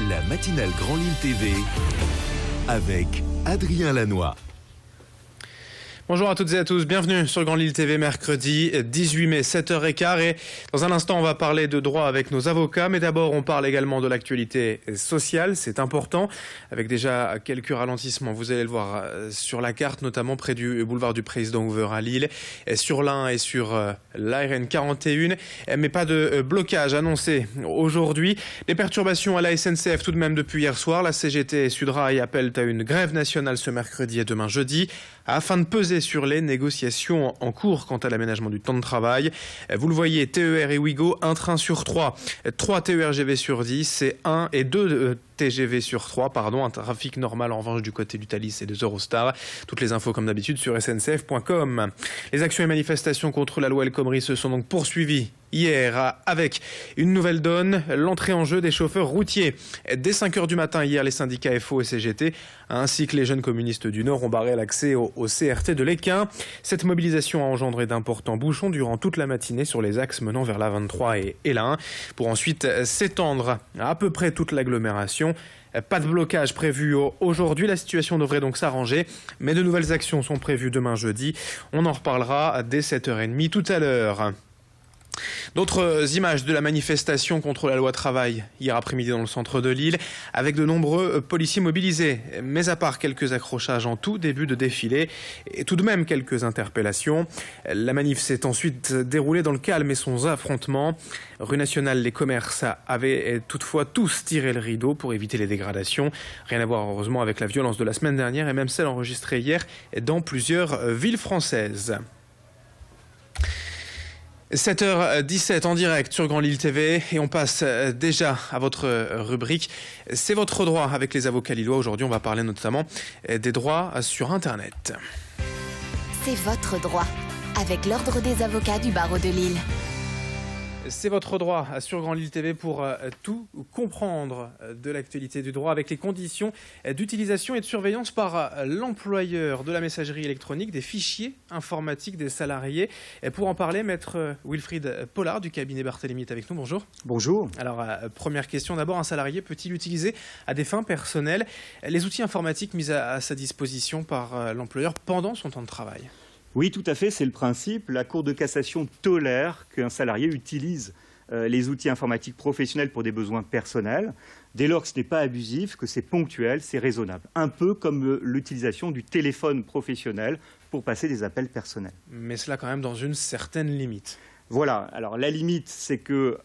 La matinale Grand Lille TV avec Adrien Lanois. Bonjour à toutes et à tous, bienvenue sur Grand Lille TV mercredi 18 mai 7h15 et dans un instant on va parler de droit avec nos avocats, mais d'abord on parle également de l'actualité sociale, c'est important, avec déjà quelques ralentissements, vous allez le voir sur la carte, notamment près du boulevard du Président Hoover à Lille, sur l'Ain et sur la RN 41, mais pas de blocage annoncé aujourd'hui. Des perturbations à la SNCF tout de même depuis hier soir, la CGT et Sudrail appellent à une grève nationale ce mercredi et demain jeudi, afin de peser sur les négociations en cours quant à l'aménagement du temps de travail. Vous le voyez, TER et Ouigo, un train sur 3 TER-GV sur 10 et 1 et 2 TGV sur 3, un trafic normal en revanche du côté du Thalys et de Eurostar. Toutes les infos comme d'habitude sur sncf.com. Les actions et manifestations contre la loi El Khomri se sont donc poursuivies hier avec une nouvelle donne, l'entrée en jeu des chauffeurs routiers. Dès 5h du matin hier, les syndicats FO et CGT ainsi que les jeunes communistes du Nord ont barré l'accès au CRT de l'Équin. Cette mobilisation a engendré d'importants bouchons durant toute la matinée sur les axes menant vers l'A23 et l'A1 pour ensuite s'étendre à peu près toute l'agglomération. Pas de blocage prévu aujourd'hui, la situation devrait donc s'arranger, mais de nouvelles actions sont prévues demain jeudi. On en reparlera dès 7h30 tout à l'heure. D'autres images de la manifestation contre la loi travail hier après-midi dans le centre de Lille, avec de nombreux policiers mobilisés. Mais à part quelques accrochages en tout début de défilé, et tout de même quelques interpellations, la manif s'est ensuite déroulée dans le calme et sans affrontement. Rue Nationale, les commerces avaient toutefois tous tiré le rideau pour éviter les dégradations. Rien à voir heureusement avec la violence de la semaine dernière et même celle enregistrée hier dans plusieurs villes françaises. 7h17 en direct sur Grand Lille TV et on passe déjà à votre rubrique. C'est votre droit avec les avocats lillois. Aujourd'hui, on va parler notamment des droits sur Internet. C'est votre droit avec l'Ordre des avocats du barreau de Lille. C'est votre droit sur Grand Lille TV pour tout comprendre de l'actualité du droit avec les conditions d'utilisation et de surveillance par l'employeur de la messagerie électronique des fichiers informatiques des salariés. Et pour en parler, maître Wilfried Pollard du cabinet Barthélémy est avec nous. Bonjour. Bonjour. Alors, première question d'abord, un salarié peut-il utiliser à des fins personnelles les outils informatiques mis à sa disposition par l'employeur pendant son temps de travail ? Oui, tout à fait, c'est le principe. La Cour de cassation tolère qu'un salarié utilise les outils informatiques professionnels pour des besoins personnels, dès lors que ce n'est pas abusif, que c'est ponctuel, c'est raisonnable. Un peu comme l'utilisation du téléphone professionnel pour passer des appels personnels. Mais cela quand même dans une certaine limite. Voilà, alors la limite, c'est que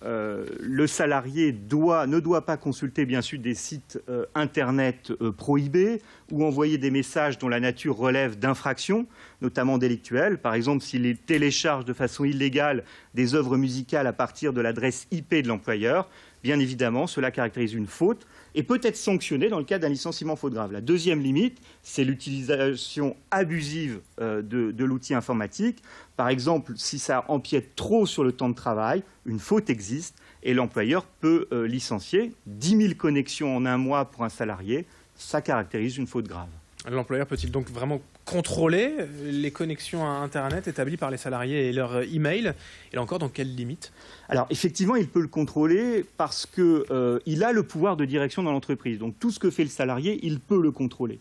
le salarié ne doit pas consulter bien sûr des sites internet prohibés ou envoyer des messages dont la nature relève d'infractions, notamment délictuelles. Par exemple, s'il télécharge de façon illégale des œuvres musicales à partir de l'adresse IP de l'employeur, bien évidemment, cela caractérise une faute et peut être sanctionné dans le cas d'un licenciement faute grave. La deuxième limite, c'est l'utilisation abusive de l'outil informatique. Par exemple, si ça empiète trop sur le temps de travail, une faute existe et l'employeur peut licencier. 10 000 connexions en un mois pour un salarié, ça caractérise une faute grave. L'employeur peut-il donc vraiment contrôler les connexions à Internet établies par les salariés et leur email ? Et là encore, dans quelles limites ? Alors effectivement, il peut le contrôler parce qu'il a le pouvoir de direction dans l'entreprise. Donc tout ce que fait le salarié, il peut le contrôler.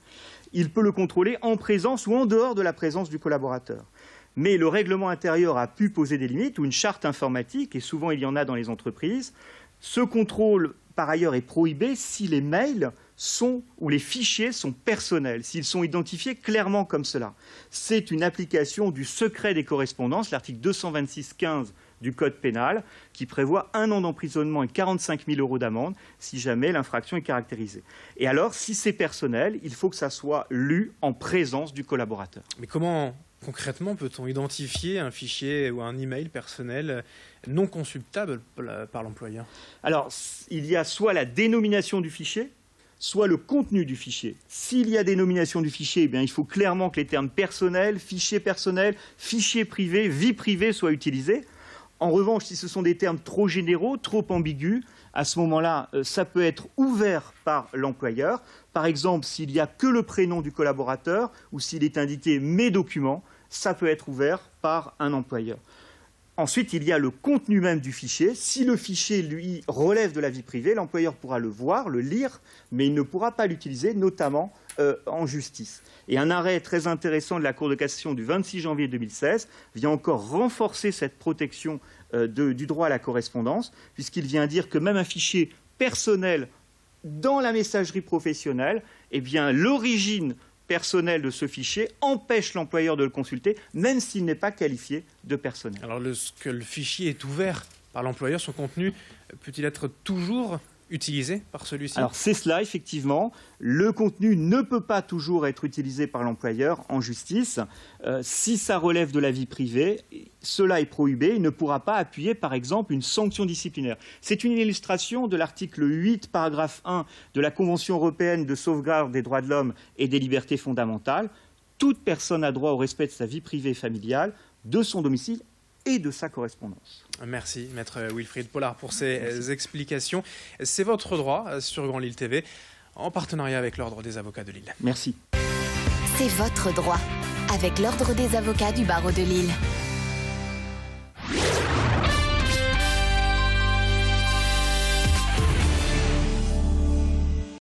Il peut le contrôler en présence ou en dehors de la présence du collaborateur. Mais le règlement intérieur a pu poser des limites ou une charte informatique, et souvent il y en a dans les entreprises. Ce contrôle, par ailleurs, est prohibé si les mails ou les fichiers sont personnels, s'ils sont identifiés clairement comme cela. C'est une application du secret des correspondances, l'article 226-15 du Code pénal, qui prévoit 1 an d'emprisonnement et 45 000 € d'amende si jamais l'infraction est caractérisée. Et alors, si c'est personnel, il faut que ça soit lu en présence du collaborateur. Mais comment concrètement peut-on identifier un fichier ou un email personnel non consultable par l'employeur ? Alors, il y a soit la dénomination du fichier, soit le contenu du fichier. S'il y a dénomination du fichier, eh bien, il faut clairement que les termes personnels, fichier privé, vie privée soient utilisés. En revanche, si ce sont des termes trop généraux, trop ambigus, à ce moment-là, ça peut être ouvert par l'employeur. Par exemple, s'il n'y a que le prénom du collaborateur ou s'il est indiqué « mes documents », ça peut être ouvert par un employeur. Ensuite, il y a le contenu même du fichier. Si le fichier, lui, relève de la vie privée, l'employeur pourra le voir, le lire, mais il ne pourra pas l'utiliser, notamment en justice. Et un arrêt très intéressant de la Cour de cassation du 26 janvier 2016 vient encore renforcer cette protection du droit à la correspondance, puisqu'il vient dire que même un fichier personnel dans la messagerie professionnelle, eh bien, l'origine personnelle de ce fichier empêche l'employeur de le consulter, même s'il n'est pas qualifié de personnel. Alors, lorsque le fichier est ouvert par l'employeur, son contenu peut-il être toujours utilisé par celui-ci? Alors, c'est cela, effectivement. Le contenu ne peut pas toujours être utilisé par l'employeur en justice. Si ça relève de la vie privée, cela est prohibé. Il ne pourra pas appuyer, par exemple, une sanction disciplinaire. C'est une illustration de l'article 8, paragraphe 1 de la Convention européenne de sauvegarde des droits de l'homme et des libertés fondamentales. Toute personne a droit au respect de sa vie privée et familiale, de son domicile et de sa correspondance. Merci, Maître Wilfried Pollard, pour ces explications. C'est votre droit sur Grand Lille TV, en partenariat avec l'Ordre des avocats de Lille. Merci. C'est votre droit avec l'Ordre des avocats du barreau de Lille.